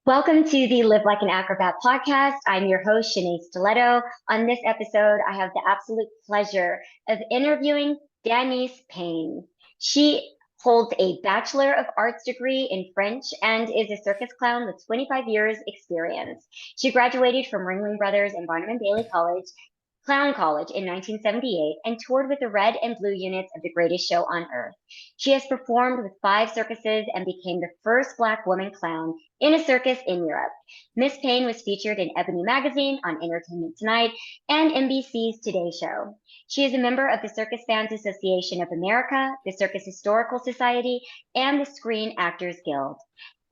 Welcome to the Live Like an Acrobat podcast. I'm your host, Shenea Stiletto. On this episode, I have the absolute pleasure of interviewing Danise Payne. She holds a Bachelor of Arts degree in French and is a circus clown with 25 years experience. She graduated from Ringling Brothers and Barnum Bailey Clown College in 1978 and toured with the red and blue units of The Greatest Show on Earth. She has performed with 5 circuses and became the first Black woman clown in a circus in Europe. Miss Payne was featured in Ebony magazine, on Entertainment Tonight, and NBC's Today Show. She is a member of the Circus Fans Association of America, the Circus Historical Society, and the Screen Actors Guild.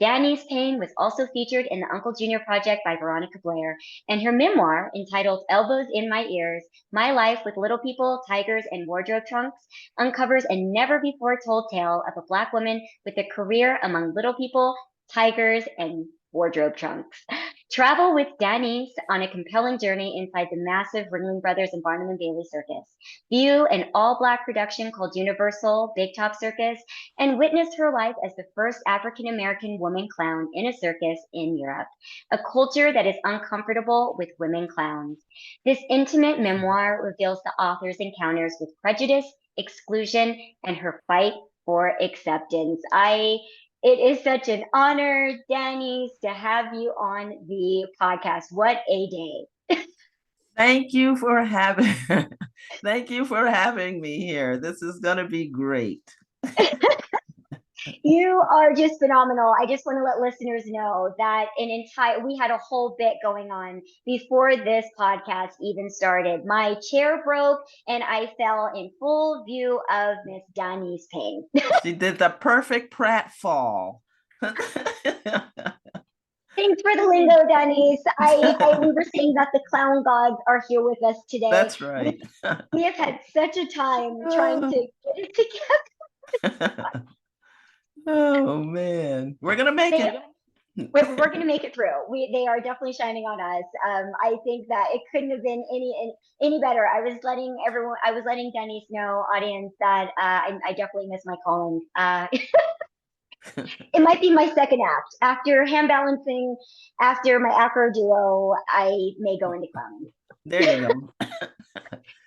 Danise Payne was also featured in the Uncle Junior Project by Veronica Blair, and her memoir, entitled Elbows in My Ears, My Life with Little People, Tigers, and Wardrobe Trunks, uncovers a never-before-told tale of a Black woman with a career among little people, tigers, and wardrobe trunks. Travel with Danise on a compelling journey inside the massive Ringling Brothers and Barnum and Bailey Circus. View an all-Black production called Universal Big Top Circus, and witness her life as the first African-American woman clown in a circus in Europe, a culture that is uncomfortable with women clowns. This intimate memoir reveals the author's encounters with prejudice, exclusion, and her fight for acceptance. It is such an honor, Danise, to have you on the podcast. What a day. Thank you for having thank you for having me here. This is going to be great. You are just phenomenal. I just want to let listeners know that we had a whole bit going on before this podcast even started. My chair broke and I fell in full view of Miss Danise Payne. She did the perfect pratfall. Thanks for the lingo, Danise. We were saying that the clown gods are here with us today. That's right. We have had such a time trying to get it together. Oh man, we're gonna make it. We're going to make it through. They are definitely shining on us. I think that it couldn't have been any better. I was letting Danise know, audience, that I definitely miss my calling. It might be my second act. After hand balancing, after my acro duo, I may go into clowning. There you go.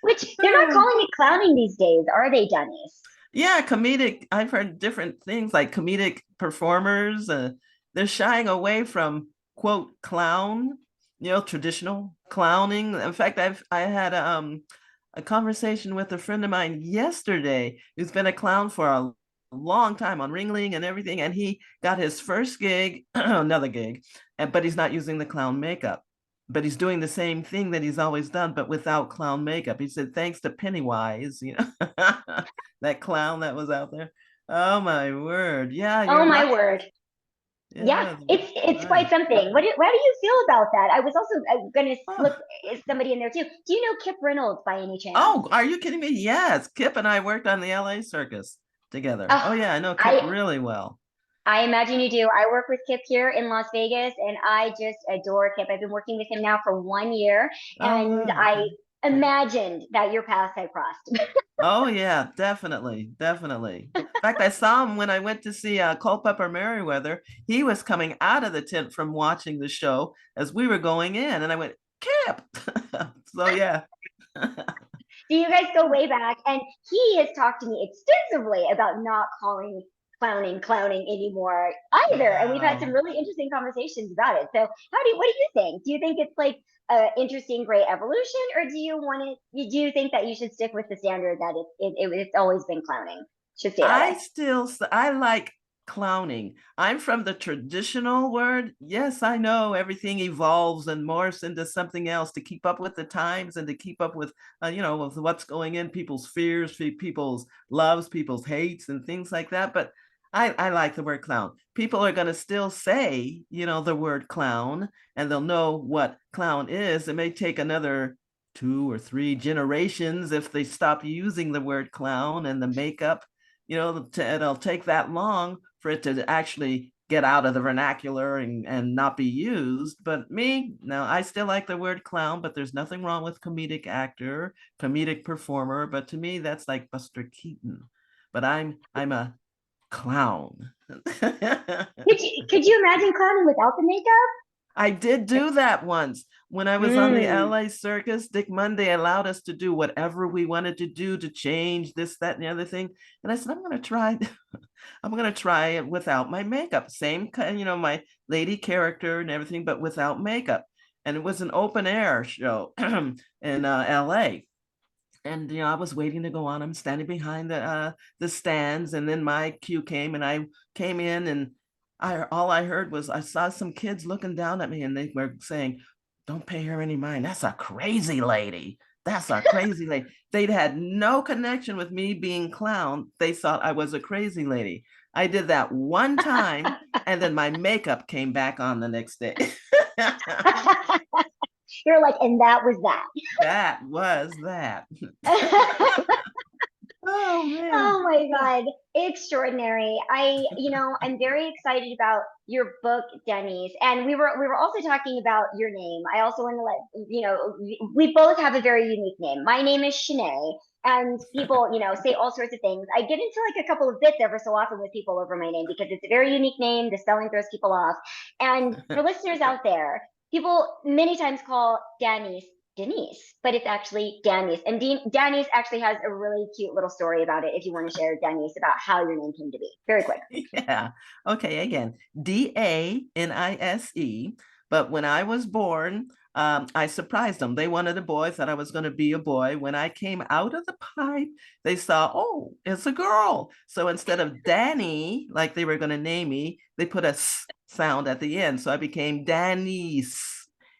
Which they're not calling it clowning these days, are they, Danise? Yeah, comedic. I've heard different things like comedic performers. They're shying away from quote clown, traditional clowning. In fact, I had a conversation with a friend of mine yesterday who's been a clown for a long time on Ringling and everything, and he got his first gig, another gig, but he's not using the clown makeup. But he's doing the same thing that he's always done, but without clown makeup. He said, thanks to Pennywise, that clown that was out there. Oh my word. Yeah. Oh my word. Yeah, it's right. quite something. How do you feel about that? I was also going to slip somebody in there too. Do you know Kip Reynolds by any chance? Oh, are you kidding me? Yes, Kip and I worked on the LA circus together. Oh yeah, I know Kip really well. I imagine you do. I work with Kip here in Las Vegas, and I just adore Kip. I've been working with him now for 1 year, and I imagined that your paths had crossed. Oh yeah, definitely. In fact, I saw him when I went to see Culpepper Merriweather. He was coming out of the tent from watching the show as we were going in, and I went, Kip. So yeah. Do you guys go way back? And he has talked to me extensively about not calling clowning anymore either. And we've had some really interesting conversations about it. So what do you think? Do you think it's like an interesting, great evolution, or do you think that you should stick with the standard that it's always been clowning? Should stay that way? I like clowning. I'm from the traditional word. Yes, I know everything evolves and morphs into something else to keep up with the times and to keep up with, with what's going in people's fears, people's loves, people's hates, and things like that. But I like the word clown. People are going to still say, the word clown, and they'll know what clown is. It may take another 2 or 3 generations if they stop using the word clown and the makeup. It'll take that long for it to actually get out of the vernacular and not be used. But no, I still like the word clown, but there's nothing wrong with comedic actor, comedic performer. But to me, that's like Buster Keaton. But I'm a clown. Could you imagine clowning without the makeup? I did do that once when I was on the Mm. LA Circus. Dick Monday allowed us to do whatever we wanted to do to change this, that, and the other thing. And I said, I'm going to try. I'm going to try it without my makeup. Same kind, my lady character and everything, but without makeup. And it was an open air show in LA. And I was waiting to go on. I'm standing behind the stands, and then my cue came, and I came in, and all I heard was I saw some kids looking down at me, and they were saying, "Don't pay her any mind. That's a crazy lady. That's a crazy lady." They'd had no connection with me being clown. They thought I was a crazy lady. I did that one time, and then my makeup came back on the next day. You're like, and that was that. That was that. Oh man. Oh my God, extraordinary. I'm very excited about your book, Danise. And we were also talking about your name. I also want to we both have a very unique name. My name is Shenea. And people, say all sorts of things. I get into like a couple of bits ever so often with people over my name because it's a very unique name. The spelling throws people off. And for listeners out there, people many times call Danise Danise, but it's actually Danise. And Danise actually has a really cute little story about it if you want to share, Danise, about how your name came to be. Very quick. Yeah. Okay. Again, Danise. But when I was born, I surprised them. They wanted a boy, thought I was going to be a boy. When I came out of the pipe, they saw, oh, it's a girl. So instead of Danny, like they were going to name me, they put a s sound at the end. So I became Danise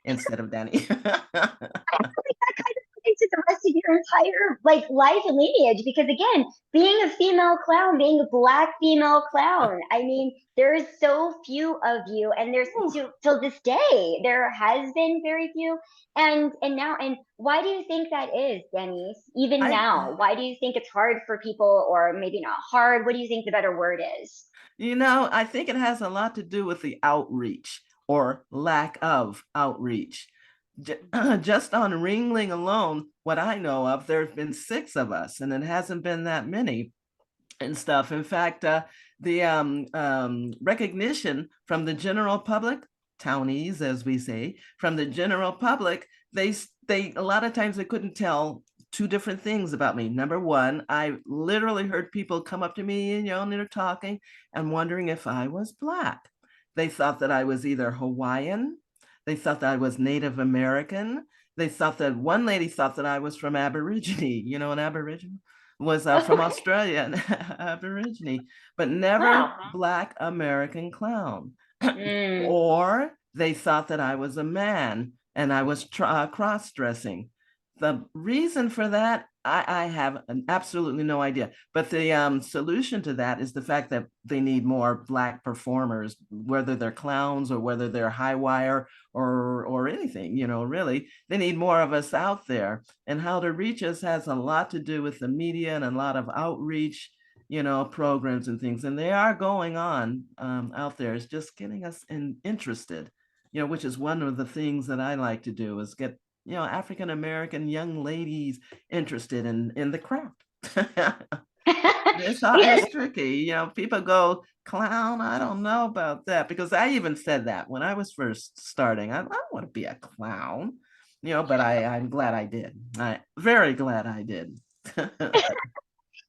instead of Danny. That kind of into the rest of your entire like life and lineage because again being a female clown, being a Black female clown, I mean there's so few of you, and there's till this day there has been very few, and now, and why do you think that is, Danise? Even I, now, why do you think it's hard for people, or maybe not hard, what do you think the better word is? I think it has a lot to do with the outreach or lack of outreach. Just on Ringling alone, what I know of, there have been 6 of us, and it hasn't been that many and stuff. In fact, the recognition from the general public, townies, as we say, from the general public, they a lot of times they couldn't tell 2 different things about me. Number one, I literally heard people come up to me, and they're talking and wondering if I was Black. They thought that I was either Hawaiian. They thought that I was Native American. They thought that one lady thought that I was from Aborigine. An Aborigine was from Australia, an Aborigine, but never Wow. Black American clown. Mm. Or they thought that I was a man and I was cross dressing. The reason for that, I have absolutely no idea. But the solution to that is the fact that they need more Black performers, whether they're clowns or whether they're high wire or anything, really. They need more of us out there. And how to reach us has a lot to do with the media and a lot of outreach, programs and things. And they are going on out there. It's just getting us interested, which is one of the things that I like to do is get African American young ladies interested in the craft. It's tricky. People go, clown, I don't know about that, because I even said that when I was first starting. I don't want to be a clown, but I'm glad I did. Very glad I did.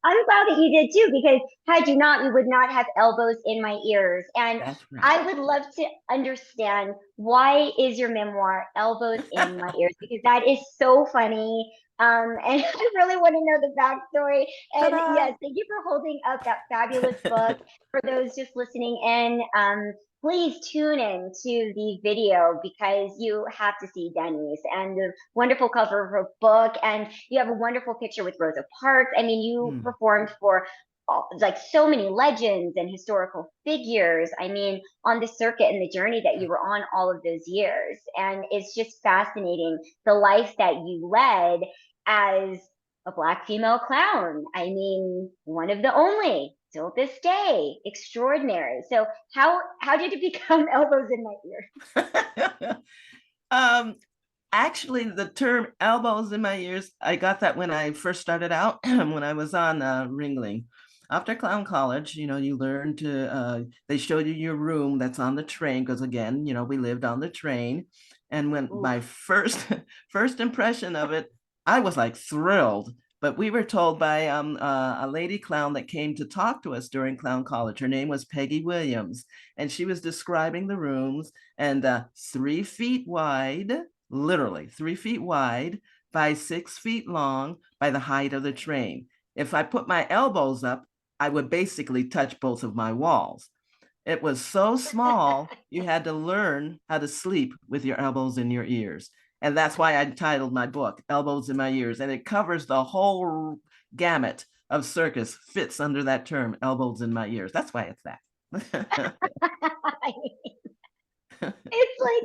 I'm glad that you did too, because had you not, you would not have elbows in my ears. And That's right. I would love to understand, why is your memoir Elbows in My Ears? Because that is so funny. And I really want to know the backstory. And Ta-da! yes, thank you for holding up that fabulous book. For those just listening in, please tune in to the video because you have to see Danise and the wonderful cover of her book. And you have a wonderful picture with Rosa Parks. I mean, you performed for like so many legends and historical figures. I mean, on the circuit and the journey that you were on all of those years. And it's just fascinating the life that you led as a Black female clown. I mean, one of the only till this day, extraordinary. So how did it become Elbows in My ears? Actually, the term elbows in my ears, I got that when I first started out, when I was on Ringling. After clown college, you learn to, they showed you your room that's on the train, because again, we lived on the train. And when Ooh. my first first impression of it, I was like thrilled. But we were told by a lady clown that came to talk to us during clown college. Her name was Peggy Williams, and she was describing the rooms, and 3 feet wide, literally 3 feet wide by 6 feet long by the height of the train. If I put my elbows up, I would basically touch both of my walls. It was so small, you had to learn how to sleep with your elbows in your ears. And that's why I titled my book, Elbows in My Ears. And it covers the whole gamut of circus, fits under that term, elbows in my ears. That's why it's that. It's like,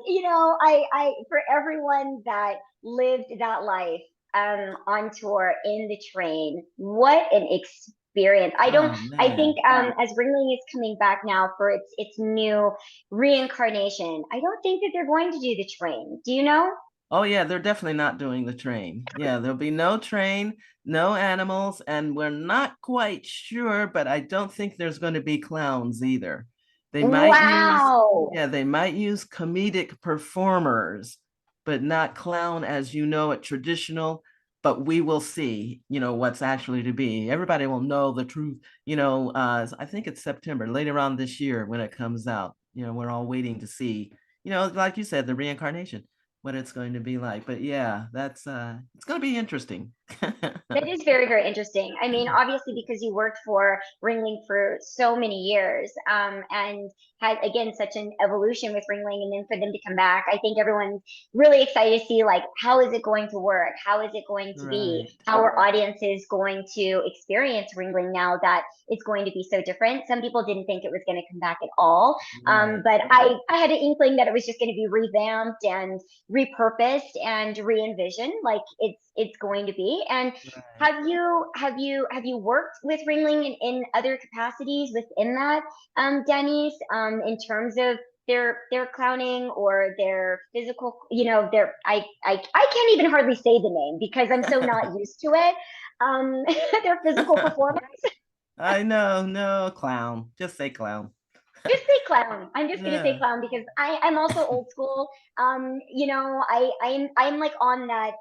I for everyone that lived that life on tour in the train, what an experience. Oh I think man. as Ringling is coming back now for its new reincarnation, I don't think that they're going to do the train. Do you know? Oh yeah, they're definitely not doing the train. Yeah, there'll be no train, no animals, and we're not quite sure, but I don't think there's going to be clowns either. They might use, Wow. yeah, they might use comedic performers, but not clown as you know it, traditional. But we will see, what's actually to be. Everybody will know the truth. I think it's September, later on this year when it comes out. We're all waiting to see, like you said, the reincarnation, what it's going to be like. But yeah, that's it's going to be interesting. That is very, very interesting. I mean, obviously, because you worked for Ringling for so many years, and had again such an evolution with Ringling, and then for them to come back, I think everyone's really excited to see like how is it going to work? How is it going to be? Right. How are audiences going to experience Ringling now that it's going to be so different? Some people didn't think it was going to come back at all, Right. but I had an inkling that it was just going to be revamped and repurposed and re-envisioned like it's going to be. And Right. have you worked with Ringling in other capacities within that, Danise, in terms of their clowning or their physical, their I can't even hardly say the name because I'm so not used to it. Their physical performance. I know, no clown. Just say clown. Just say clown. I'm just gonna say Yeah. clown because I'm also old school. I'm like on that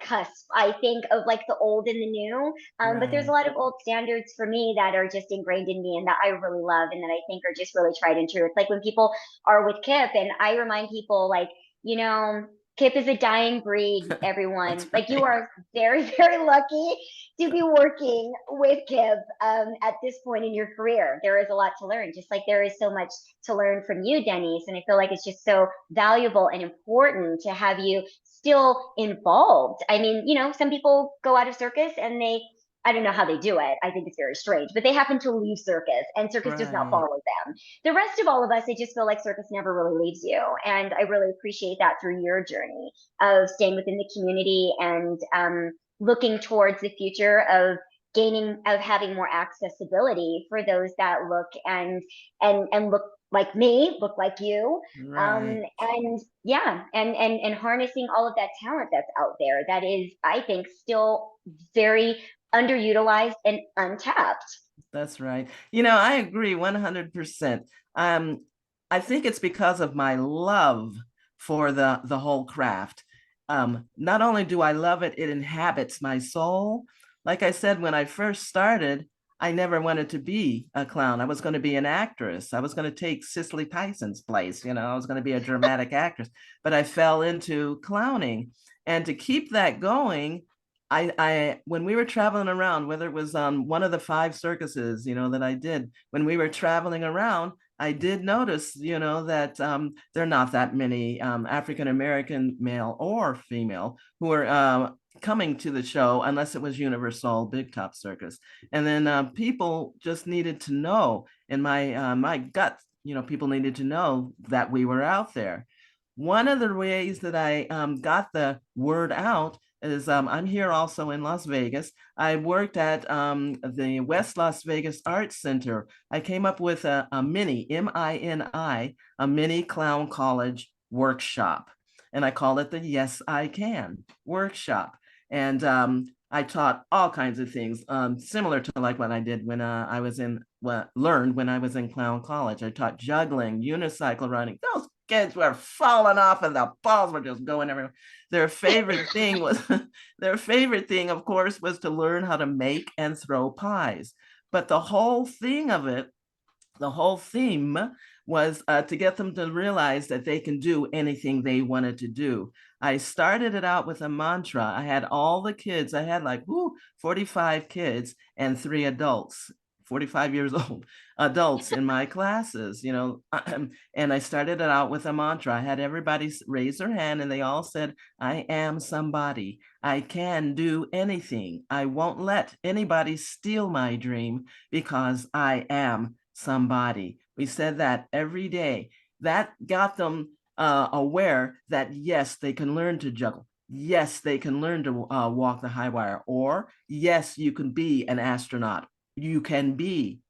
cusp, I think, of like the old and the new. But there's a Right. lot of old standards for me that are just ingrained in me and that I really love and that I think are just really tried and true. It's like when people are with Kip and I remind people like, you know, Kip is a dying breed, That's everyone. Like you right. are very, very lucky to be working with Kip at this point in your career. There is a lot to learn, just like there is so much to learn from you, Danise. And I feel like it's just so valuable and important to have you still involved. I mean, some people go out of circus and I don't know how they do it. I think it's very strange, but they happen to leave circus and circus does not Right. follow them. The rest of all of us, I just feel like circus never really leaves you. And I really appreciate that through your journey of staying within the community and looking towards the future of having more accessibility for those that look and look like me, look like you, Right. and yeah, and harnessing all of that talent that's out there that is, I think, still very underutilized and untapped. That's right. I agree 100%. Um, I think it's because of my love for the whole craft. Not only do I love it, it inhabits my soul. Like I said, when I first started, I never wanted to be a clown. I was going to be an actress. I was going to take Cicely Tyson's place. I was going to be a dramatic actress, but I fell into clowning. And to keep that going, when we were traveling around, whether it was on one of the 5 circuses, that I did, when we were traveling around, I did notice, that there are not that many African American male or female who are coming to the show unless it was Universal Big Top Circus. And then people just needed to know, in my gut, people needed to know that we were out there. One of the ways that I got the word out is I'm here also in Las Vegas. I worked at the West Las Vegas Arts Center. I came up with a mini, MINI, a mini clown college workshop. And I call it the Yes, I Can workshop. And I taught all kinds of things, similar to like what I did when I was learned when I was in clown college. I taught juggling, unicycle running. Those kids were falling off and the balls were just going everywhere. Their favorite thing was, their favorite thing, of course, was to learn how to make and throw pies. But the whole thing of it, the whole theme was to get them to realize that they can do anything they wanted to do. I started it out with a mantra. I had all the kids, I had like 45 kids and 3 adults, 45 years old adults in my classes, and I started it out with a mantra. I had everybody raise their hand and they all said, I am somebody. I can do anything. I won't let anybody steal my dream because I am somebody. We said that every day. That got them aware that yes, they can learn to juggle. Yes, they can learn to walk the high wire. Or yes, you can be an astronaut. You can be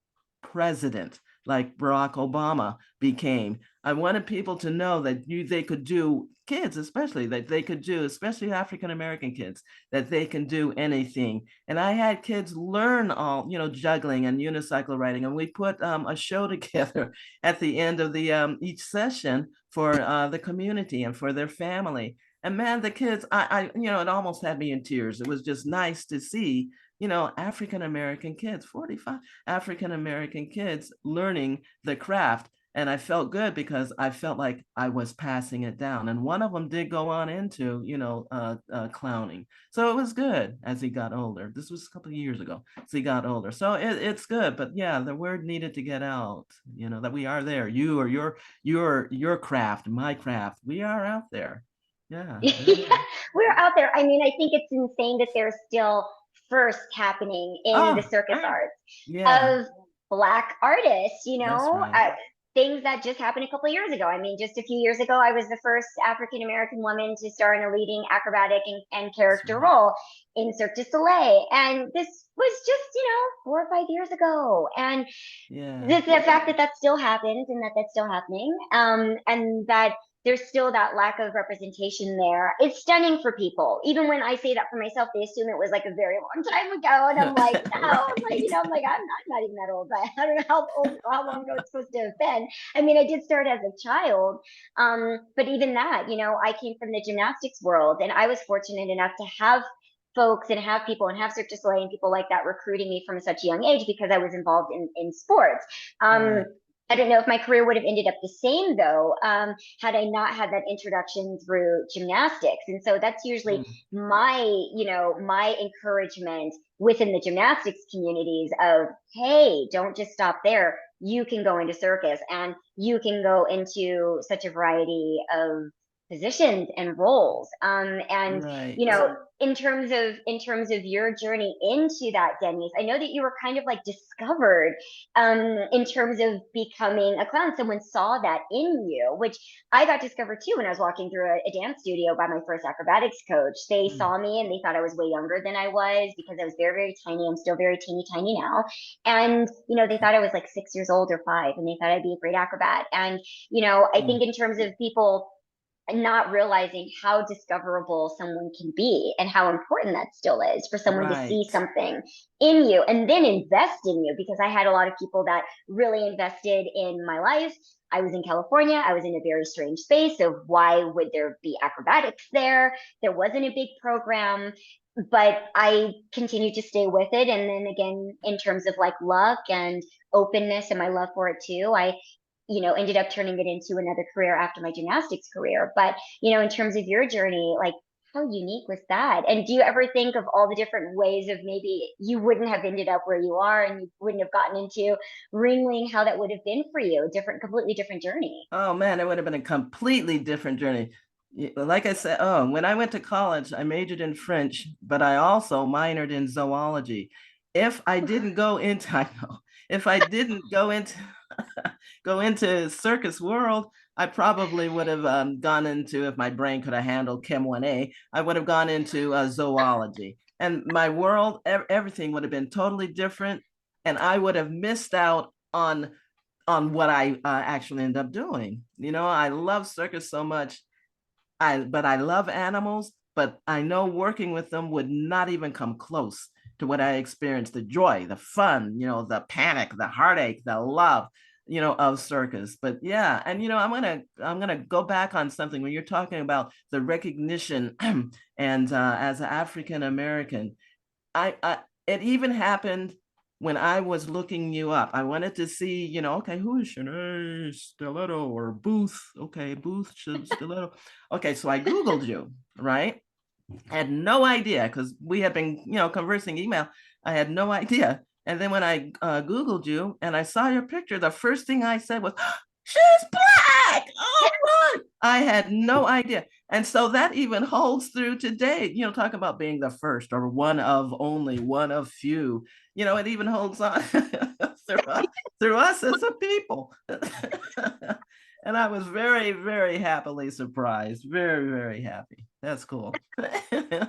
president like Barack Obama became. I wanted people to know that they could do, kids especially, that they could do, especially African American kids, that they can do anything. And I had kids learn all, juggling and unicycle riding, and we put a show together at the end of the each session for the community and for their family. And man, the kids, it almost had me in tears. It was just nice to see, African American kids, 45 African American kids learning the craft. And I felt good because I felt like I was passing it down. And one of them did go on into, clowning. So it was good as he got older. This was a couple of years ago. So he got older. So it's good. But yeah, the word needed to get out, that we are there. You or your craft, my craft, we are out there. Yeah. Yeah, we're out there. I mean, I think it's insane that there's still first happening in the circus arts of Black artists, right. things that just happened a couple of years ago. I mean, just a few years ago, I was the first African American woman to star in a leading acrobatic and character role in Cirque du Soleil. And this was just, 4 or 5 years ago. And the fact that still happens and that's still happening, and that there's still that lack of representation there. It's stunning for people. Even when I say that for myself, they assume it was like a very long time ago. And I'm like, no, Right. I'm like, I'm not even that old, but I don't know how long ago it's supposed to have been. I mean, I did start as a child. But even that, I came from the gymnastics world, and I was fortunate enough to have folks and have people and have Cirque du Soleil and people like that recruiting me from such a young age because I was involved in sports. Right. I don't know if my career would have ended up the same though, had I not had that introduction through gymnastics. And so that's usually my encouragement within the gymnastics communities of, hey, don't just stop there. You can go into circus and you can go into such a variety of positions and roles. And Right. in terms of your journey into that, Danise, I know that you were kind of like discovered in terms of becoming a clown. Someone saw that in you, which I got discovered too when I was walking through a dance studio by my first acrobatics coach. They saw me and they thought I was way younger than I was because I was very, very tiny. I'm still very teeny tiny now. And, they thought I was like 6 years old or 5, and they thought I'd be a great acrobat. And, I think in terms of people not realizing how discoverable someone can be and how important that still is for someone to see Right. something in you and then invest in you, because I had a lot of people that really invested in my life. I was in California. I was in a very strange space. So why would there be acrobatics there? There wasn't a big program, but I continued to stay with it. And then again, in terms of like luck and openness and my love for it too, I ended up turning it into another career after my gymnastics career. But, in terms of your journey, like, how unique was that? And do you ever think of all the different ways of maybe you wouldn't have ended up where you are and you wouldn't have gotten into Ringling, how that would have been for you? Completely different journey. Oh man, it would have been a completely different journey. Like I said, when I went to college, I majored in French, but I also minored in zoology. If I didn't go into, I know, if I didn't go into go into circus world, I probably would have gone into, if my brain could have handled Chem 1A, I would have gone into zoology. And my world, everything would have been totally different. And I would have missed out on what I actually end up doing. I love circus so much. But I love animals, but I know working with them would not even come close to what I experienced, the joy, the fun, the panic, the heartache, the love, of circus. But yeah, and I'm gonna go back on something when you're talking about the recognition, and as an African American, I it even happened when I was looking you up. I wanted to see, okay, who is Shenea Stiletto or Booth? Okay, Booth Stiletto. Okay, so I Googled you, right? I had no idea because we had been, conversing email. I had no idea. And then when I Googled you and I saw your picture, the first thing I said was, she's black. Oh, my. I had no idea. And so that even holds through today, talk about being the first or one of only, one of few, it even holds on through us as a people. And I was very, very happily surprised. Very, very happy. That's cool. A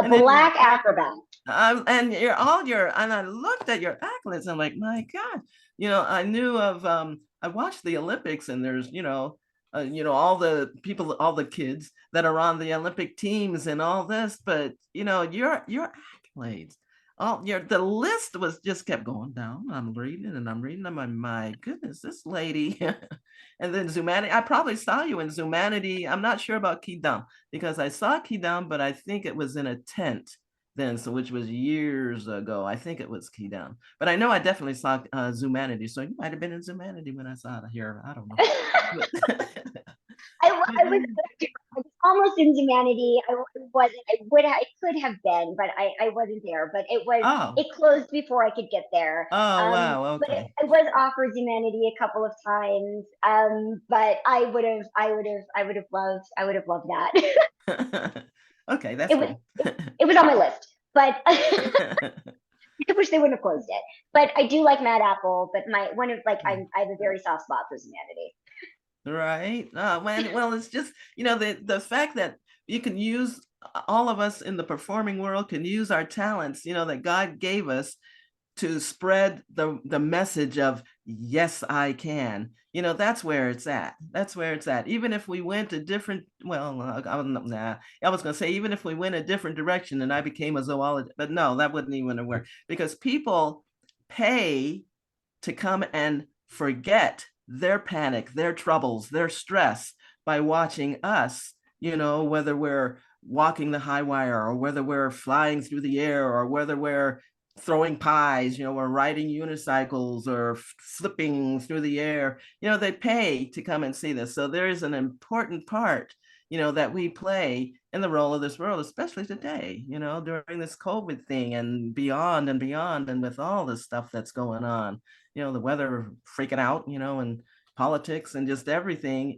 black acrobat. And and I looked at your accolades. I'm like, my God, I knew of, I watched the Olympics, and there's, all the people, all the kids that are on the Olympic teams and all this, but your accolades, the list was just kept going down. I'm reading and I'm reading. I'm like, my goodness, this lady. And then Zumanity, I probably saw you in Zumanity. I'm not sure about Kidam because I saw Kidam, but I think it was in a tent then, so which was years ago. I think it was Kidam, but I know I definitely saw Zumanity. So you might have been in Zumanity when I saw it here. I don't know. I was almost in humanity. I wasn't. I could have been, but I wasn't there. But Oh, it closed before I could get there. oh, wow. But Okay. I was offered humanity a couple of times. But I would have loved that. Okay, that's It was, cool. it was on my list, but I wish they wouldn't have closed it. But I do like Mad Apple. But I have a very soft spot for humanity. Right. Well, it's just, the fact that you can use, all of us in the performing world can use our talents, that God gave us to spread the message of yes, I can. That's where it's at. That's where it's at. Even if we went a different, well, I was going to say, even if we went a different direction and I became a zoologist, but no, that wouldn't even work because people pay to come and forget their panic, their troubles, their stress by watching us, whether we're walking the high wire or whether we're flying through the air or whether we're throwing pies, we're riding unicycles or flipping through the air, they pay to come and see this. So there is an important part, that we play in the role of this world, especially today, during this COVID thing and beyond and beyond, and with all this stuff that's going on, the weather freaking out, and politics and just everything,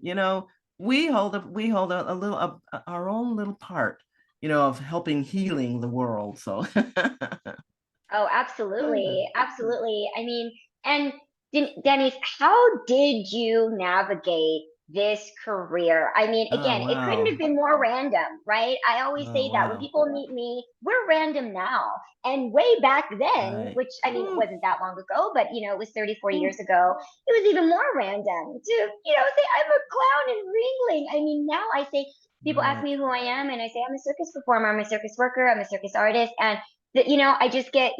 we hold a little our own little part, of helping healing the world. So Oh, absolutely. Absolutely. I mean, and Denise, how did you navigate this career? I mean, oh, again, it couldn't have wow. been more random, right? I always Oh, say that when wow. people meet me, we're random now. And way back then, Right. which I mean, it Ooh, wasn't that long ago, but it was 34 ooh. years ago, it was even more random to, say I'm a clown in Ringling. I mean, now I say, people ask Right. me who I am, and I say I'm a circus performer, I'm a circus worker, I'm a circus artist, and that I just get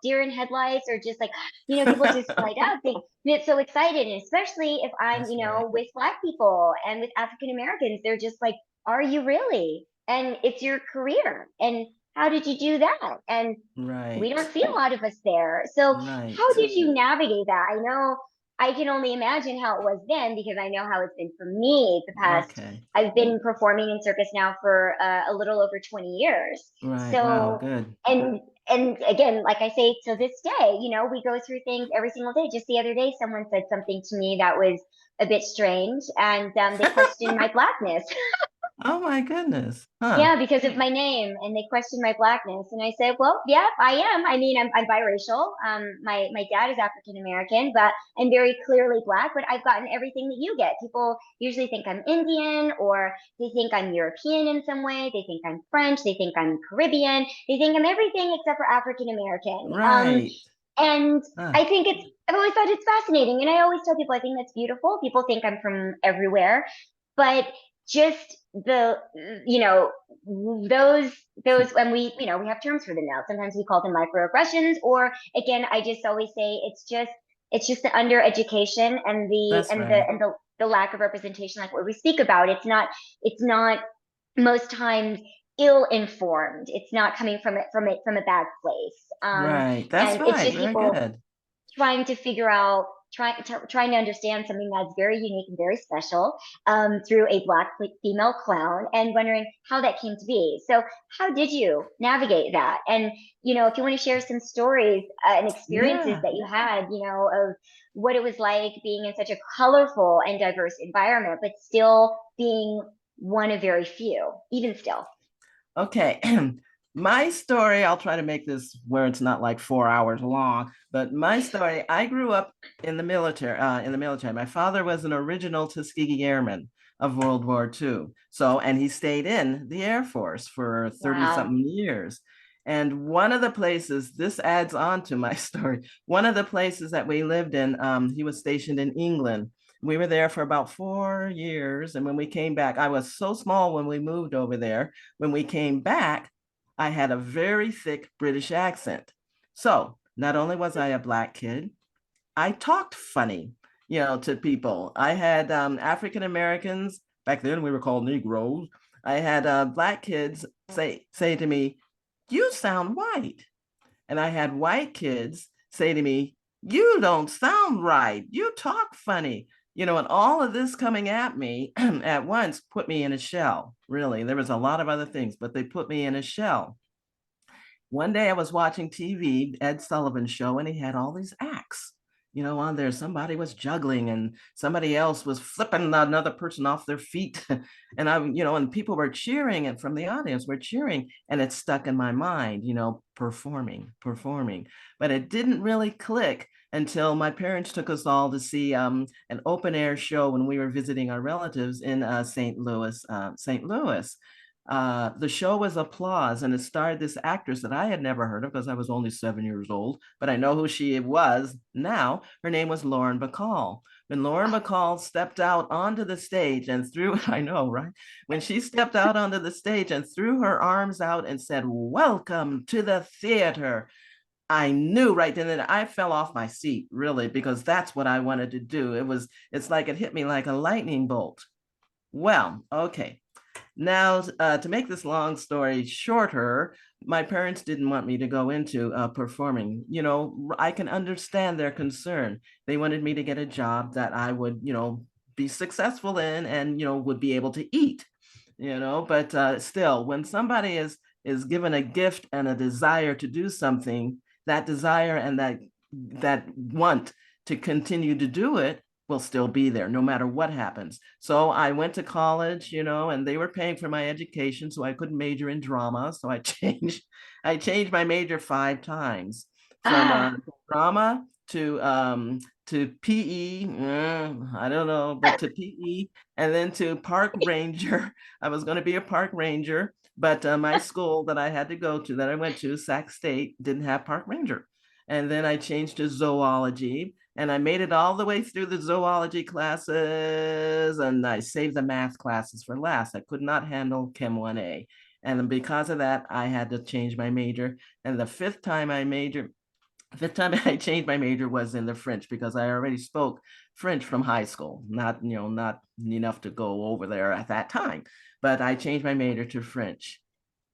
deer in headlights, or just like people just light up, they get so excited, and especially if I'm That's right. with Black people and with African Americans, they're just like, are you really? And it's your career, and how did you do that? And we Right. don't see a lot of us there. So how Right. did you navigate that? I know, I can only imagine how it was then, because I know how it's been for me the past. Okay. I've been performing in circus now for a little over 20 years. Right. Wow. So, Good. and again, like I say, to this day, we go through things every single day. Just the other day, someone said something to me that was a bit strange, and they questioned my Blackness. Oh my goodness. Huh. Yeah, because of my name, and they questioned my Blackness, and I said, "Well, yeah, I am. I mean, I'm biracial. My dad is African American, but I'm very clearly Black. But I've gotten everything that you get. People usually think I'm Indian, or they think I'm European in some way. They think I'm French. They think I'm Caribbean. They think I'm everything except for African American. Right. And Huh. I think I've always thought it's fascinating, and I always tell people I think that's beautiful. People think I'm from everywhere, but just you know, those, when we have terms for them now. Sometimes we call them microaggressions, or again, I just always say it's just the undereducation and That's right. the lack of representation, like what we speak about. It's not most times ill-informed. It's not coming from a bad place. Right. That's And it's right. just Very people good. trying to figure out, trying to understand something that's very unique and very special, through a Black female clown, and wondering how that came to be. So, how did you navigate that? And if you want to share some stories, and experiences Yeah. that you had, of what it was like being in such a colorful and diverse environment, but still being one of very few, even still. Okay. My story, I'll try to make this where it's not like 4 hours long, but my story, I grew up in the military, My father was an original Tuskegee Airman of World War II. So, and he stayed in the Air Force for 30 Wow. something years. And one of the places, this adds on to my story, one of the places that we lived in, he was stationed in England. We were there for about 4 years. And when we came back, I was so small when we moved over there. When we came back, I had a very thick British accent. So not only was I a Black kid, I talked funny, to people. I had African Americans, back then we were called Negroes. I had Black kids say to me, "You sound white." And I had white kids say to me, "You don't sound right. You talk funny." And all of this coming at me at once put me in a shell. Really, there was a lot of other things, but they put me in a shell. One day I was watching TV, Ed Sullivan's show, and he had all these acts, on there. Somebody was juggling and somebody else was flipping another person off their feet. And and people were cheering, and from the audience were cheering, and it stuck in my mind, performing. But it didn't really click until my parents took us all to see an open air show when we were visiting our relatives in St. Louis, St. Louis. The show was Applause, and it starred this actress that I had never heard of because I was only 7 years old, but I know who she was now. Her name was Lauren Bacall. When Lauren Bacall stepped out onto the stage and threw, I know, right? When she stepped out onto the stage and threw her arms out and said, "Welcome to the theater," I knew right then that I fell off my seat, really, because that's what I wanted to do. It's like it hit me like a lightning bolt. Well, okay. Now, to make this long story shorter, my parents didn't want me to go into performing. I can understand their concern. They wanted me to get a job that I would, be successful in and, would be able to eat, but still, when somebody is given a gift and a desire to do something, that desire and that want to continue to do it will still be there no matter what happens. So I went to college, and they were paying for my education, so I couldn't major in drama. So I changed my major 5 times, from Ah. drama to PE. I don't know, but to PE, and then to park ranger. I was going to be a park ranger, but my school that I had to go to, that I went to, Sac State, didn't have park ranger. And then I changed to zoology, and I made it all the way through the zoology classes, and I saved the math classes for last. I could not handle Chem 1A. And because of that, I had to change my major. And the fifth time I changed my major was in the French, because I already spoke French from high school, not enough to go over there at that time. But I changed my major to French.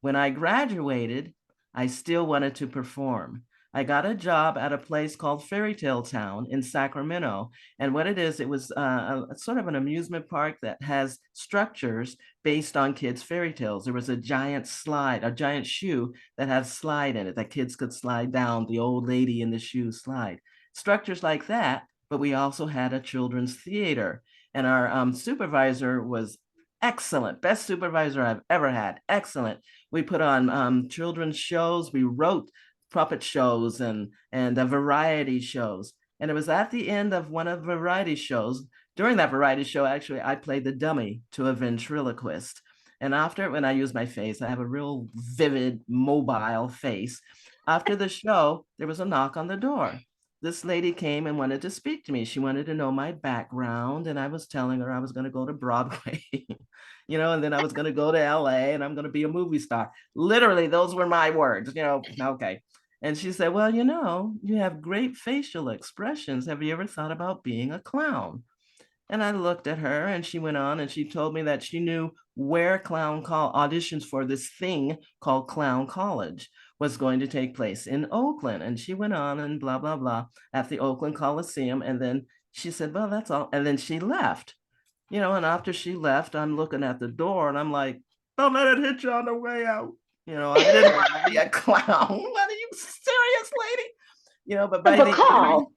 When I graduated, I still wanted to perform. I got a job at a place called Fairy Tale Town in Sacramento. And what it is, it was a sort of an amusement park that has structures based on kids' fairy tales. There was a giant slide, a giant shoe that had slide in it that kids could slide down, the old lady in the shoe slide. Structures like that, but we also had a children's theater. And our supervisor was excellent, best supervisor I've ever had, excellent. We put on children's shows. We wrote puppet shows and variety shows. And it was at the end of one of the variety shows. During that variety show, actually, I played the dummy to a ventriloquist. And after, when I use my face, I have a real vivid, mobile face. After the show, there was a knock on the door. This lady came and wanted to speak to me. She wanted to know my background, and I was telling her I was going to go to Broadway. and then I was going to go to LA and I'm going to be a movie star. Literally, those were my words, okay. And she said, well, you have great facial expressions. Have you ever thought about being a clown? And I looked at her and she went on and she told me that she knew where auditions for this thing called Clown College was going to take place in Oakland. And she went on and blah, blah, blah at the Oakland Coliseum. And then she said, well, that's all. And then she left, and after she left, I'm looking at the door and I'm like, don't let it hit you on the way out. I didn't want to be a clown. Are you serious, lady? But by the end,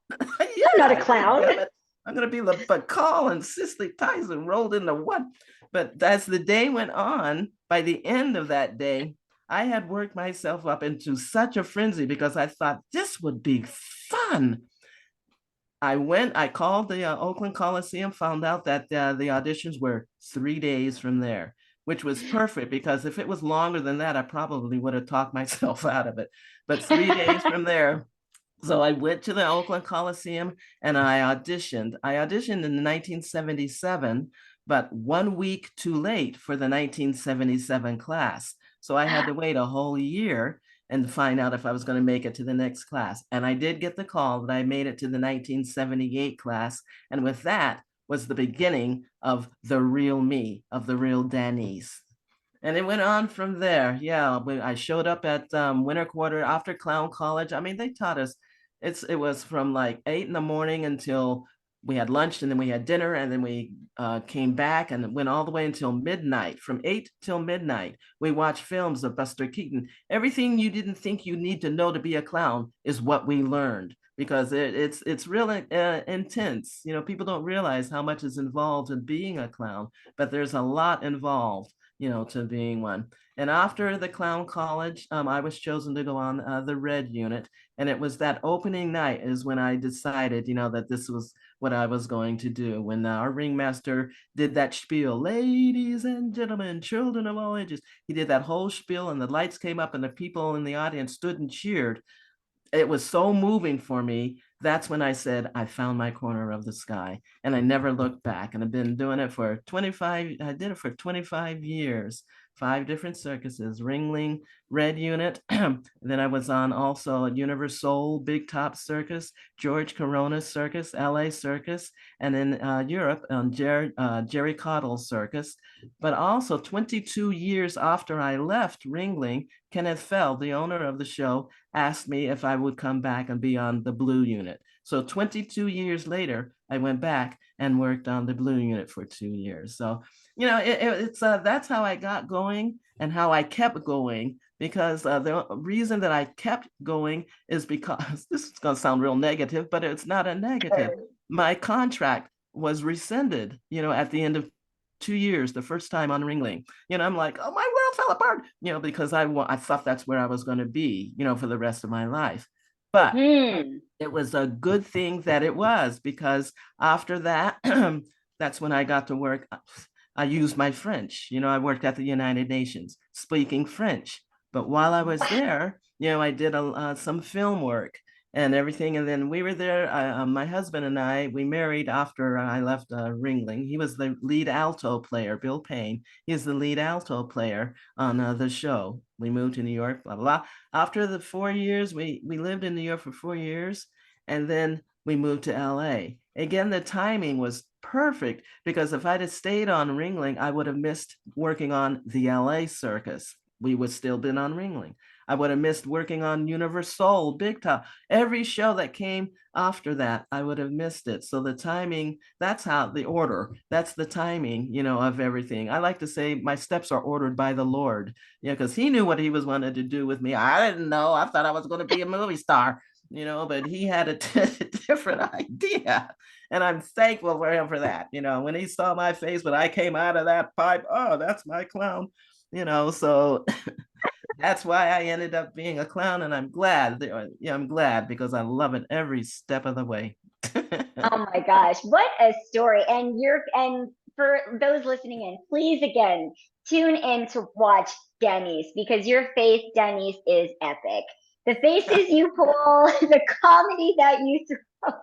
yeah, I'm not a clown. I'm going to be the Bacall and Cicely Tyson rolled into one. But as the day went on, by the end of that day, I had worked myself up into such a frenzy because I thought this would be fun. I called the Oakland Coliseum, found out that the auditions were 3 days from there, which was perfect because if it was longer than that, I probably would have talked myself out of it. But 3 days from there, so I went to the Oakland Coliseum and I auditioned. I auditioned in 1977, but 1 week too late for the 1977 class. So I had to wait a whole year and find out if I was going to make it to the next class. And I did get the call that I made it to the 1978 class. And with that was the beginning of the real me, of the real Danise. And it went on from there. Yeah, when I showed up at winter quarter after Clown College. I mean, they taught us, it was from like 8 in the morning until we had lunch, and then we had dinner, and then we came back and went all the way until midnight. From 8 till midnight, we watched films of Buster Keaton. Everything you didn't think you need to know to be a clown is what we learned, because it's really intense. People don't realize how much is involved in being a clown, but there's a lot involved, to being one. And after the Clown College, I was chosen to go on the Red Unit. And it was that opening night is when I decided, that this was what I was going to do. When our ringmaster did that spiel, ladies and gentlemen, children of all ages, he did that whole spiel and the lights came up and the people in the audience stood and cheered. It was so moving for me. That's when I said, I found my corner of the sky, and I never looked back. And I've been doing it for 25 years, 5 different circuses, Ringling, Red Unit. Then I was on also Universal, Big Top Circus, George Corona Circus, LA Circus, and in Europe on Jerry Cottle's Circus. But also 22 years after I left Ringling, Kenneth Feld, the owner of the show, asked me if I would come back and be on the Blue Unit. So 22 years later, I went back and worked on the Blue Unit for 2 years. So, it's that's how I got going and how I kept going, because the reason that I kept going is because this is going to sound real negative, but it's not a negative. My contract was rescinded, at the end of 2 years, the first time on Ringling. I'm like, oh, my world fell apart, because I thought that's where I was going to be, for the rest of my life. But it was a good thing that it was, because after that, that's when I got to work. I used my French. I worked at the United Nations speaking French. But while I was there, I did some film work and everything. And then we were there. My husband and I, we married after I left Ringling. He was the lead alto player, Bill Payne. He's the lead alto player on the show. We moved to New York, blah, blah, blah. After the 4 years, we lived in New York for 4 years. And then we moved to LA. Again, the timing was perfect, because if I'd have stayed on Ringling, I would have missed working on the LA circus. We would still been on Ringling. I would have missed working on Universal, Big Top. Every show that came after that, I would have missed it. So the timing, that's how the order, that's the timing, of everything. I like to say my steps are ordered by the Lord, because he knew what he was wanted to do with me. I didn't know. I thought I was going to be a movie star, but he had a different idea. And I'm thankful for him for that. When he saw my face, when I came out of that pipe, oh, that's my clown, so that's why I ended up being a clown. And I'm glad, I'm glad, because I love it every step of the way. Oh my gosh, what a story. And for those listening in, please again, tune in to watch Danise, because your face, Danise, is epic. The faces you pull, the comedy that you throw.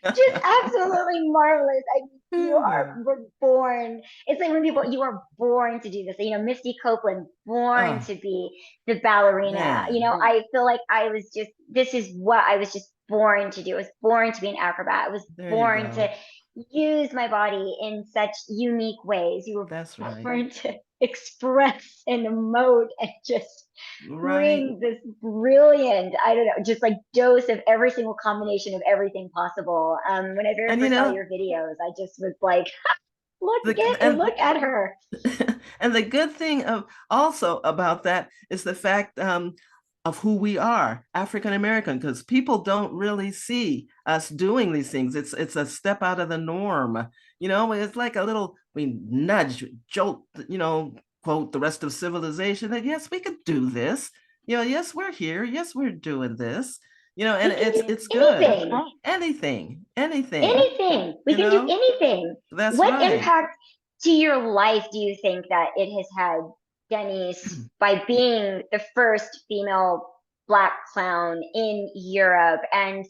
Just absolutely marvelous. You were born. It's like when people, you are born to do this. Misty Copeland, born Oh, to be the ballerina. man. I feel like this is what I was just born to do. I was born to be an acrobat. I was There you born to go. use my body in such unique ways. You That's were right. born to express and emote and just Right. bring this brilliant, I don't know, just like dose of every single combination of everything possible. When I very And first saw your videos, I just was like, the and look at her. and the good thing of also about that is the fact of who we are, African American, because people don't really see us doing these things. It's a step out of the norm. It's like a little nudge, jolt, quote the rest of civilization that yes, we could do this. Yes, we're here. Yes, we're doing this. And We can it's do it's good. anything, Anything. anything. We You can do know, anything. that's What right. impact to your life do you think that it has had, Danise, by being the first female Black clown in Europe and,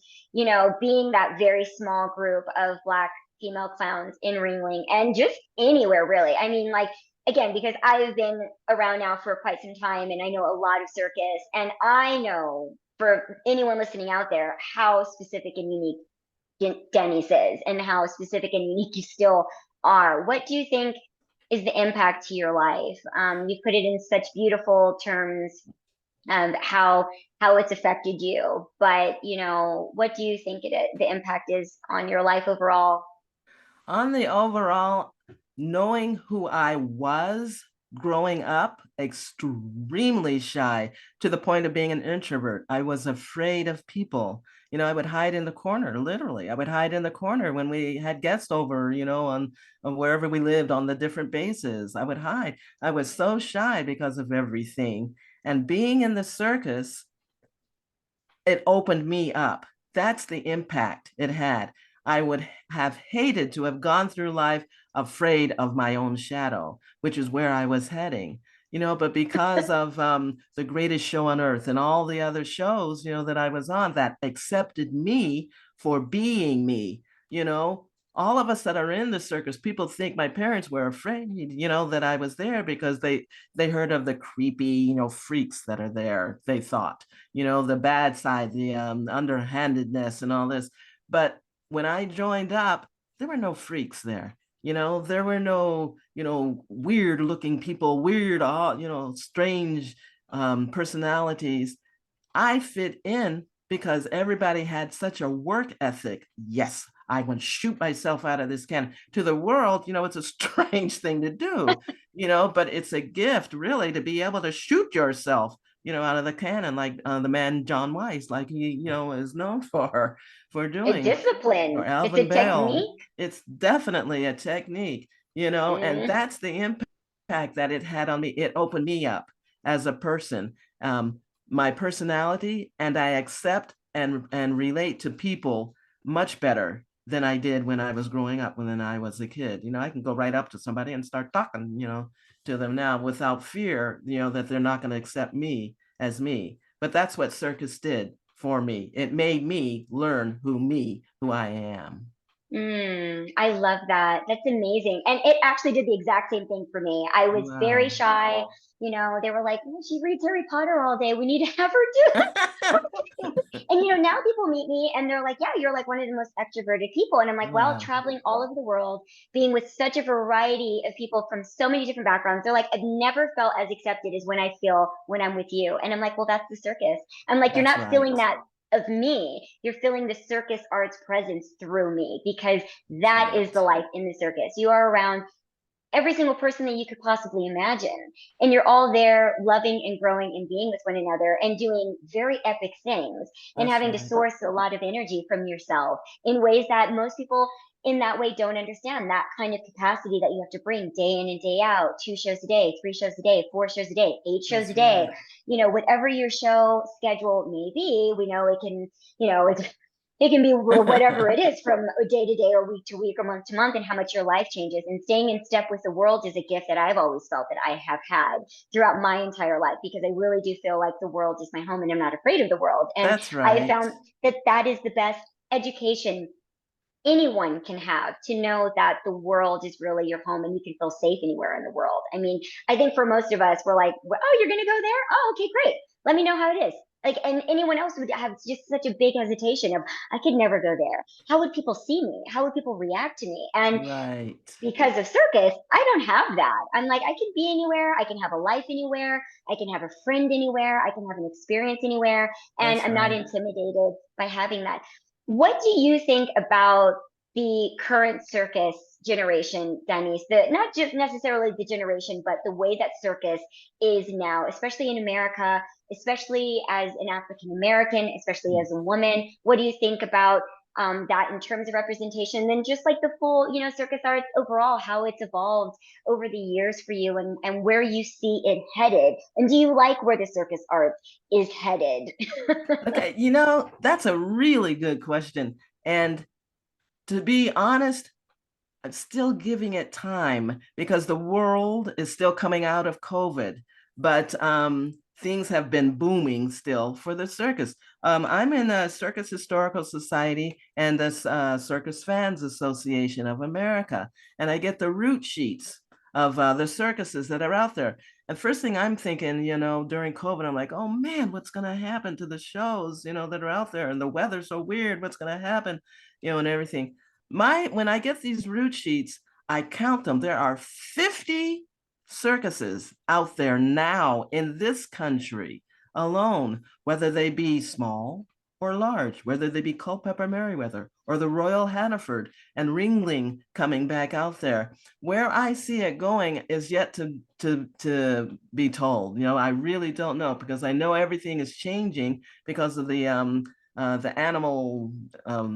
being that very small group of Black female clowns in Ringling and just anywhere really? I mean, like, again, because I've been around now for quite some time and I know a lot of circus, and I know for anyone listening out there how specific and unique Danise is and how specific and unique you still are. What do you think is the impact to your life? You put it in such beautiful terms, how it's affected you. But what do you think the impact is on your life overall? On the overall, knowing who I was growing up, extremely shy to the point of being an introvert. I was afraid of people. I would hide in the corner, literally. I would hide in the corner when we had guests over, on wherever we lived on the different bases. I would hide. I was so shy because of everything. And being in the circus, it opened me up. That's the impact it had. I would have hated to have gone through life afraid of my own shadow, which is where I was heading. But because of the greatest show on earth and all the other shows, that I was on that accepted me for being me, all of us that are in the circus, people think my parents were afraid, that I was there because they heard of the creepy, freaks that are there, they thought, the bad side, the underhandedness and all this. But when I joined up, there were no freaks there. There were no, weird looking people, weird, strange personalities. I fit in because everybody had such a work ethic. Yes, I would shoot myself out of this cannon. To the world, it's a strange thing to do, but it's a gift really to be able to shoot yourself, out of the cannon, like the man John Weiss, like he, is known for A doing, or discipline. It's a Alvin Bell. technique. It's definitely a technique, and Mm. that's the impact that it had on me. It opened me up as a person. My personality, and I accept and relate to people much better than I did when I was growing up, when I was a kid. I can go right up to somebody and start talking, to them now without fear, that they're not going to accept me as me. But that's what circus did for me. It made me learn who I am. I love that. That's amazing. And it actually did the exact same thing for me. I was very Wow. shy. They were like, "Oh, she reads Harry Potter all day. We need to have her do something." And now people meet me and they're like, "Yeah, you're like one of the most extroverted people." And I'm like, "Well, Wow. traveling all over the world, being with such a variety of people from so many different backgrounds, they're like, I've never felt as accepted as when I feel when I'm with you." And I'm like, "Well, that's the circus." I'm like, "You're That's not feeling right. that of me. You're feeling the circus arts presence through me because That's that is the right. life in the circus. You are around every single person that you could possibly imagine. And you're all there loving and growing and being with one another and doing very epic things and That's having to right. source a lot of energy from yourself in ways that most people in that way don't understand that kind of capacity that you have to bring day in and day out, 2 shows a day, 3 shows a day, 4 shows a day, 8 shows a That's day, right. whatever your show schedule may be, we know it can, it can be whatever it is from day to day or week to week or month to month and how much your life changes. And staying in step with the world is a gift that I've always felt that I have had throughout my entire life because I really do feel like the world is my home and I'm not afraid of the world. And That's I have right. found that that is the best education anyone can have, to know that the world is really your home and you can feel safe anywhere in the world. I mean, I think for most of us, we're like, oh, you're going to go there? Oh, okay, great. Let me know how it is. Like, and anyone else would have just such a big hesitation of, I could never go there. How would people see me? How would people react to me? And Right. because of circus, I don't have that. I'm like, I can be anywhere. I can have a life anywhere. I can have a friend anywhere. I can have an experience anywhere. And That's I'm not right. intimidated by having that. What do you think about the current circus generation, Danise? Not just necessarily the generation, but the way that circus is now, especially in America, especially as an African American, especially as a woman. What do you think about that in terms of representation? And then just like the full, circus arts overall, how it's evolved over the years for you, and where you see it headed. And do you like where the circus art is headed? Okay, that's a really good question. And to be honest, I'm still giving it time because the world is still coming out of COVID, but things have been booming still for the circus. I'm in a Circus Historical Society and the Circus Fans Association of America, and I get the route sheets of the circuses that are out there. And first thing I'm thinking, during COVID, I'm like, oh man, what's going to happen to the shows, that are out there? And the weather's so weird. What's going to happen, and everything. When I get these route sheets, I count them. There are 50 circuses out there now in this country alone, whether they be small or large, whether they be Culpeper Merriweather or the Royal Hannaford and Ringling coming back out there. Where I see it going is yet to be told. I really don't know, because I know everything is changing because of the animal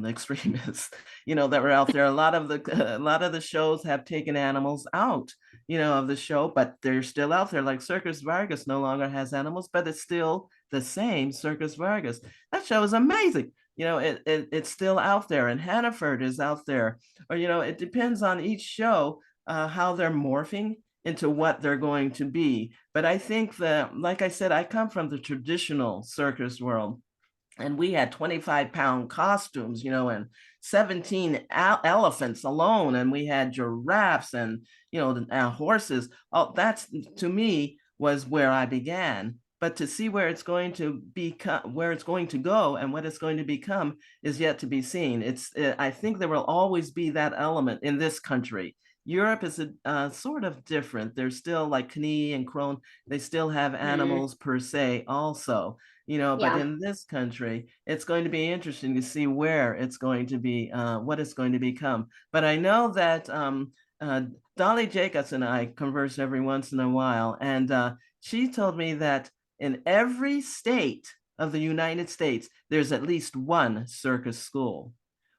extremists, that were out there. A lot of the shows have taken animals out, of the show, but they're still out there. Like Circus Vargas no longer has animals, but it's still the same Circus Vargas. That show is amazing. It's still out there, and Hannaford is out there. Or, it depends on each show, how they're morphing into what they're going to be. But I think that, like I said, I come from the traditional circus world, and we had 25-pound costumes, and 17 elephants alone, and we had giraffes and horses. Oh, that's, to me, was where I began. But to see where it's going to become, where it's going to go, and what it's going to become is yet to be seen. I think there will always be that element in this country. Europe is sort of different. They're still like Knee and Crone. They still have animals per se also. But Yeah. in this country, it's going to be interesting to see where it's going to be, what it's going to become. But I know that Dolly Jacobs and I converse every once in a while, and she told me that in every state of the United States, there's at least one circus school,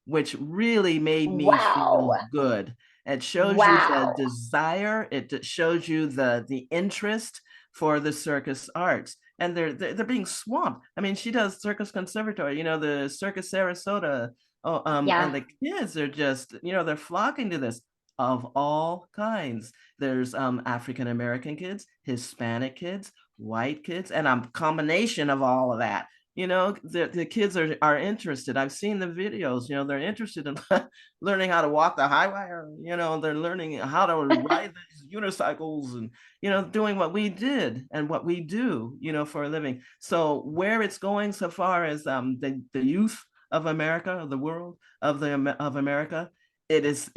which really made me Wow. feel good. It shows you the Wow. desire. It shows you the interest for the circus arts, and they're being swamped. I mean, she does Circus Conservatory, the Circus Sarasota. Oh, and Yeah. the kids are just, they're flocking to this, of all kinds. There's African American kids, Hispanic kids, white kids, and a combination of all of that. The kids are interested. I've seen the videos. They're interested in learning how to walk the high wire. They're learning how to ride these unicycles, and doing what we did and what we do, for a living. So where it's going so far as the youth of America, the world of America, it is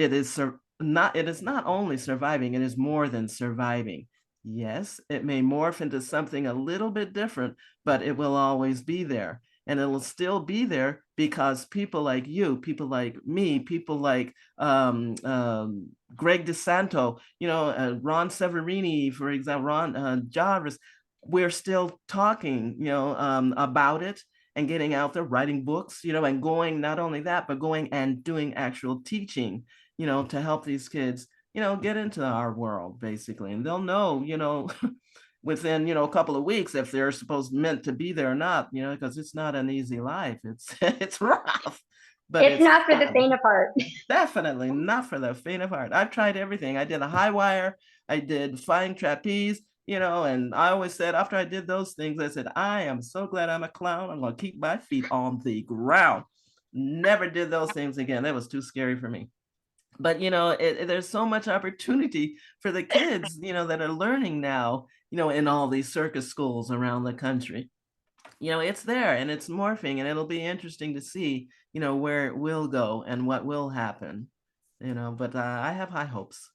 not only surviving, it is more than surviving. Yes, it may morph into something a little bit different, but it will always be there. And it will still be there because people like you, people like me, people like Greg DeSanto, Ron Severini, for example, Ron Jarvis, we're still talking, about it and getting out there, writing books, and going, not only that, but going and doing actual teaching, to help these kids, get into our world, basically. And they'll know, within, a couple of weeks if they're meant to be there or not, because it's not an easy life. It's rough, but It's it's not for the fun. faint of heart. Definitely not for the faint of heart. I've tried everything. I did a high wire, I did flying trapeze, and I always said, after I did those things, I said, I am so glad I'm a clown. I'm going to keep my feet on the ground. Never did those things again. That was too scary for me. But there's so much opportunity for the kids, that are learning now, in all these circus schools around the country. It's there and it's morphing, and it'll be interesting to see, where it will go and what will happen, but I have high hopes.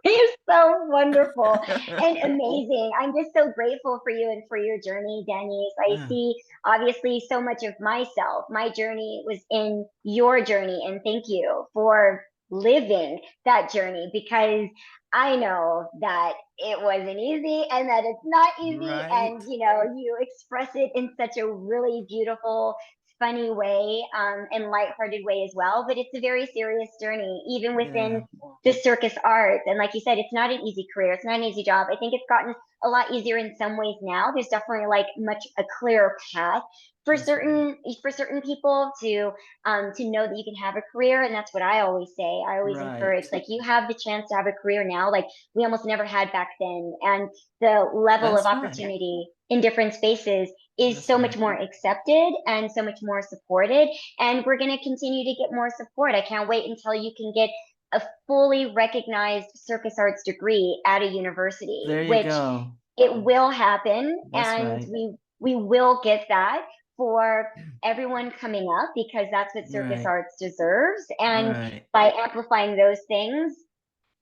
You're so wonderful and amazing. I'm just so grateful for you and for your journey, Danise. I Yeah. see obviously so much of myself. My journey was in your journey, and thank you for living that journey, because I know that it wasn't easy and that it's not easy. Right. And, you express it in such a really beautiful, funny way, and lighthearted way as well. But it's a very serious journey, even Yeah. within the circus arts. And like you said, it's not an easy career. It's not an easy job. I think it's gotten a lot easier in some ways now. There's definitely like much a clearer path for That's right. certain people to know that you can have a career. And that's what I always say. I always encourage, Right. like, you have the chance to have a career now, like we almost never had back then. And the level of That's right. opportunity in different spaces is That's so much right. more accepted and so much more supported. And we're going to continue to get more support. I can't wait until you can get a fully recognized circus arts degree at a university, There you which go. it will happen. That's And right. we will get that for everyone coming up, because that's what circus Right. arts deserves. And Right. by amplifying those things,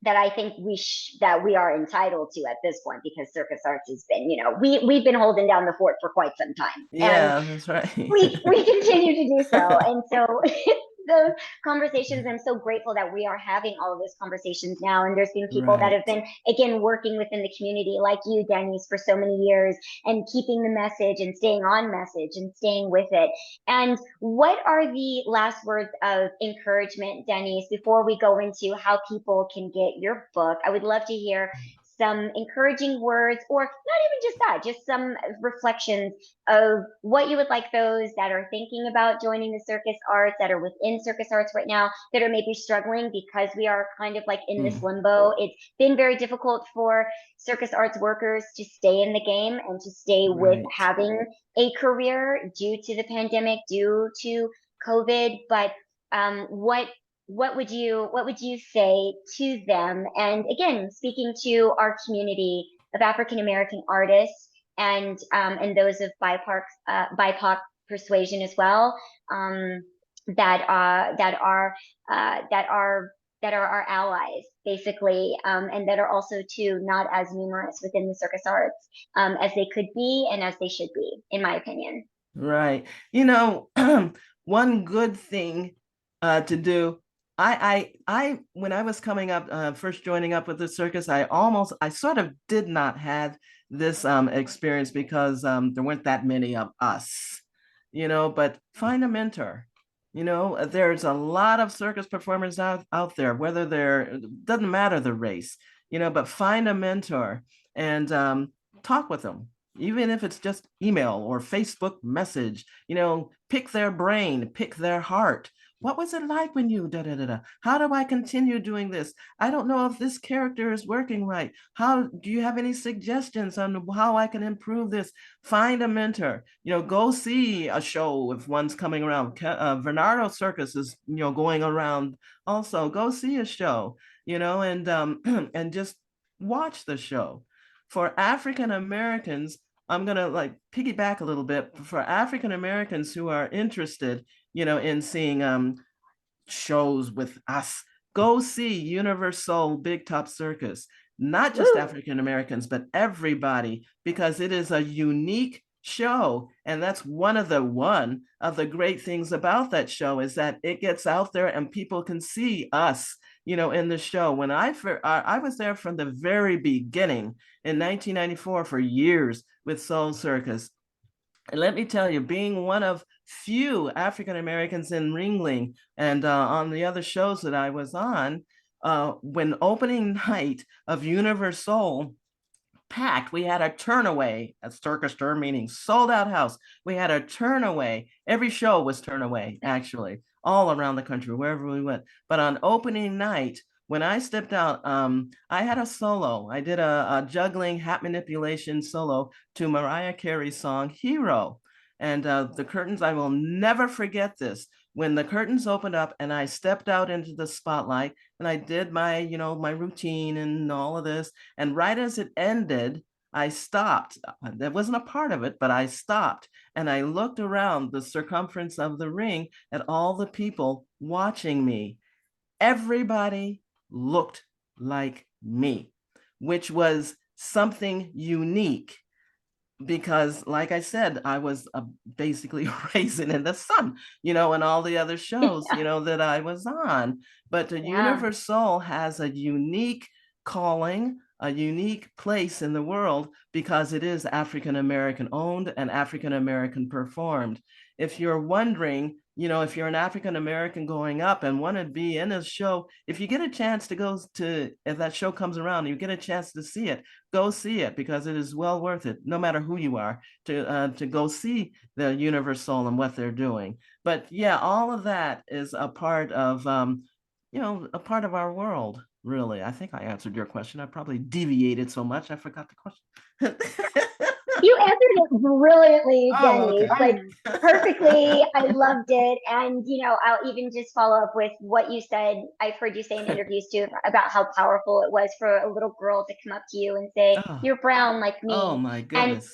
that I think that we are entitled to at this point, because circus arts has been, we've been holding down the fort for quite some time, and Yeah, that's right. we continue to do so. And so those conversations, I'm so grateful that we are having all of those conversations now. And there's been people that have Right. been, again, working within the community like you, Danise, for so many years, and keeping the message and staying on message and staying with it. And what are the last words of encouragement, Danise, before we go into how people can get your book? I would love to hear some encouraging words, or not even just that, just some reflections of what you would like those that are thinking about joining the circus arts, that are within circus arts right now, that are maybe struggling, because we are kind of like in this Hmm. limbo. It's been very difficult for circus arts workers to stay in the game and to stay with Right. having a career due to the pandemic, due to COVID. But what would you say to them? And again, speaking to our community of African American artists, and those of BIPOC persuasion as well, um, that uh, that are that are our allies, basically, and that are also too not as numerous within the circus arts, as they could be and as they should be, in my opinion. Right. One good thing to do. When I was coming up, first joining up with the circus, I sort of did not have this experience because there weren't that many of us, but find a mentor. There's a lot of circus performers out there, whether doesn't matter the race, but find a mentor and talk with them, even if it's just email or Facebook message, pick their brain, pick their heart. What was it like when you da da da da? How do I continue doing this? I don't know if this character is working right. How do you have any suggestions on how I can improve this? Find a mentor. Go see a show if one's coming around. Bernardo Circus is going around. Also, go see a show. And and just watch the show. For African Americans, I'm gonna like piggyback a little bit. For African Americans who are interested, in seeing shows with us, go see Universal Big Top Circus. Not just Woo! African Americans, but everybody, because it is a unique show. And that's one of the great things about that show, is that it gets out there and people can see us, in the show. When I was there from the very beginning in 1994 for years with Soul Circus. And let me tell you, being one of few African Americans in Ringling and on the other shows that I was on, when opening night of Universal packed, we had a turnaway, a circus term meaning sold out house. We had a turnaway. Every show was turnaway, actually, all around the country, wherever we went. But on opening night, when I stepped out, I had a solo. I did a juggling hat manipulation solo to Mariah Carey's song Hero. And the curtains, I will never forget this. When the curtains opened up and I stepped out into the spotlight and I did my, my routine and all of this. And right as it ended, I stopped. That wasn't a part of it, but I stopped and I looked around the circumference of the ring at all the people watching me. Everybody looked like me, which was something unique because, like I said, I was basically Raisin in the Sun, and all the other shows, that I was on. But the Universal has a unique calling, a unique place in the world because it is African American owned and African American performed. If you're wondering, if you're an African American going up and want to be in a show, if you get a chance to if that show comes around, you get a chance to see it, go see it because it is well worth it, no matter who you are, to go see the Universal and what they're doing. But yeah, all of that is a part of, a part of our world. Really, I think I answered your question. I probably deviated so much I forgot the question. You answered it brilliantly, Danise, okay. like perfectly. I loved it. And, I'll even just follow up with what you said. I've heard you say in interviews too about how powerful it was for a little girl to come up to you and say, you're brown like me. Oh my goodness.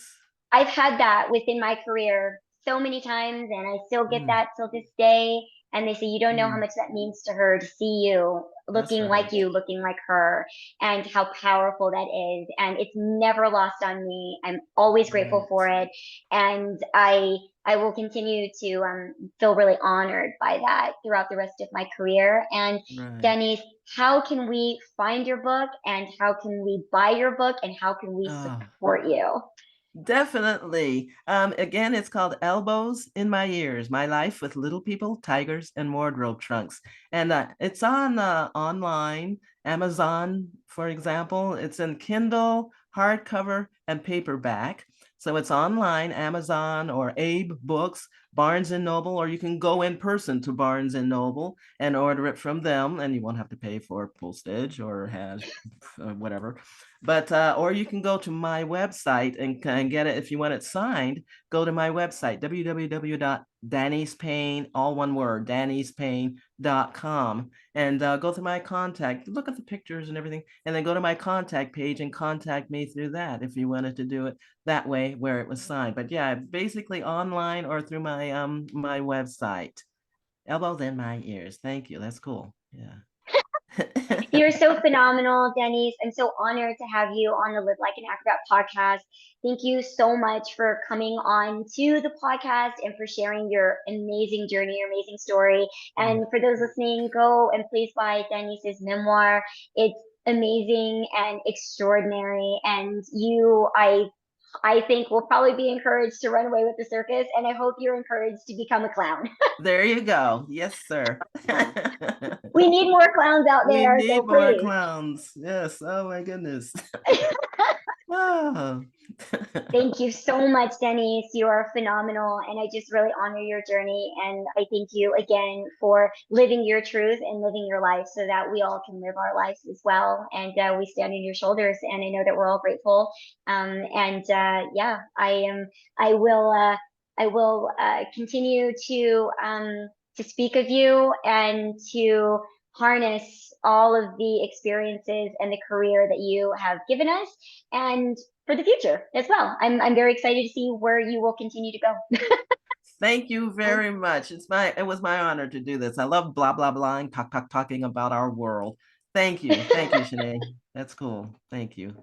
And I've had that within my career so many times, and I still get that till this day. And they say, you don't know how much that means to her to see you looking like you, looking like her, and how powerful that is. And it's never lost on me. I'm always grateful for it. And I will continue to feel really honored by that throughout the rest of my career. And Danise, how can we find your book, and how can we buy your book, and how can we support you? Definitely. Again, it's called Elbows in My Ears, My Life with Little People, Tigers, and Wardrobe Trunks. And it's on online, Amazon, for example. It's in Kindle, hardcover, and paperback. So it's online, Amazon or Abe Books, Barnes and Noble, or you can go in person to Barnes and Noble and order it from them, and you won't have to pay for postage or whatever. But or you can go to my website and get it if you want it signed. Go to my website, www.danisepayne, all one word, danisepayne.com, and go to my contact, look at the pictures and everything, and then go to my contact page and contact me through that if you wanted to do it that way where it was signed. But yeah, basically online or through my my website. Elbows in My Ears. Thank you. That's cool. Yeah. You're so phenomenal, Danise. I'm so honored to have you on the Live Like an Acrobat podcast. Thank you so much for coming on to the podcast and for sharing your amazing journey, your amazing story. And for those listening, go and please buy Danise's memoir. It's amazing and extraordinary. And I think will probably be encouraged to run away with the circus, and I hope you're encouraged to become a clown. There you go. Yes, sir. We need more clowns out there. We need more clowns. Yes. Oh my goodness. Oh. Thank you so much, Danise. You are phenomenal, and I just really honor your journey. And I thank you again for living your truth and living your life so that we all can live our lives as well. And we stand on your shoulders, and I know that we're all grateful. Yeah, I will continue to speak of you and to harness all of the experiences and the career that you have given us, and for the future as well. I'm very excited to see where you will continue to go. Thank you very much. It was my honor to do this. I love blah blah blah and talking about our world. Thank you, Shenea. That's cool. Thank you.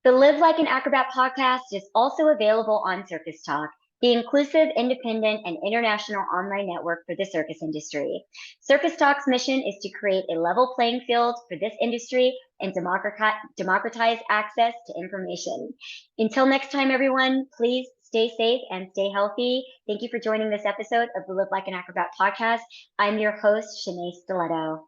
The Live Like an Acrobat podcast is also available on Circus Talk, the inclusive, independent, and international online network for the circus industry. Circus Talk's mission is to create a level playing field for this industry and democratize access to information. Until next time, everyone, please stay safe and stay healthy. Thank you for joining this episode of the Live Like an Acrobat podcast. I'm your host, Shenea Stiletto.